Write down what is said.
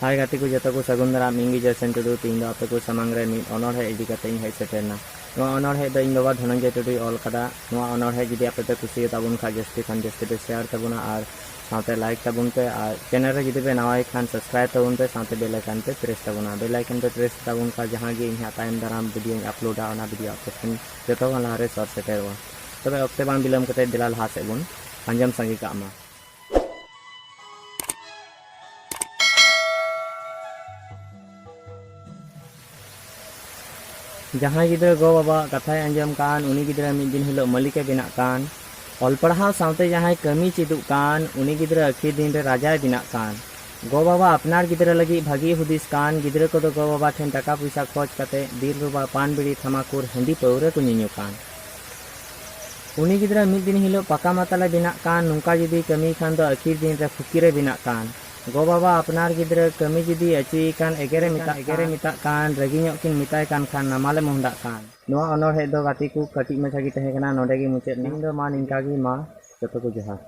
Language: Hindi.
हाय गाती को जतो को सगुन दाराम इंगी जैसन टुडू तीन दो आपे को समंग रे मिद अनोढ़े इदी कते इन हेज सेटेरना नोआ अनोढ़े द इन बाबा धनंजय टुडू ऑल कदा नोआ अनोढ़े जुदी आपे पे कुसी ताबुन खा जस्ती पे शेयर ताबुना और साथे लाइक ताबुन पे और चैनल रे जुदी पे नवाई खान सब्सक्राइब ताबुन पे साथे बेल आइकन पे प्रेस ताबुना बेल आइकन पे प्रेस ताबुन का जहां गे इहा टाइम दाराम वीडियो अपलोडा ओना वीडियो आपे फिन जतो लाहा रे सर सेटेरवा तबे अक्ते बांग बिलम कते दिला लाहा से बुन अंजम संगी का मा जहां गिद्रा गो बाबा कथाय अंजम कान उनी गिद्रा मिद दिन हिलो मलिके बिना कान ऑल पढ़ाव सावते जहां कमी चिदुक कान उनी गिद्रा आखिर दिन रे राजा बिना कान गो बाबा अपनार गिद्रा लगी भागी हुदिस कान गिद्रा को गो बाबा ठेन टाका पैसा खर्च कते दिल रुबा पान बिड़ी थमाकुर हंडी पौरे को निन्यु कान उनी गिद्रा मिद दिन हिलो पका माताले बिना कान नुका जुदी कमी खान दो आखिर दिन रे फुकिरे बिना कान गो बाबा अपनार गिद्रा कमी जुदी अचुई कान एगेरे मिता कान रगिñok किन मिताय कान खान नामाले मोहंदा कान नोआ अनोढ़े दो गाती को कटी मछा गी तहे कना नोडे गी मुचेद नी दो मा निंका गी मा जतो को जोहार।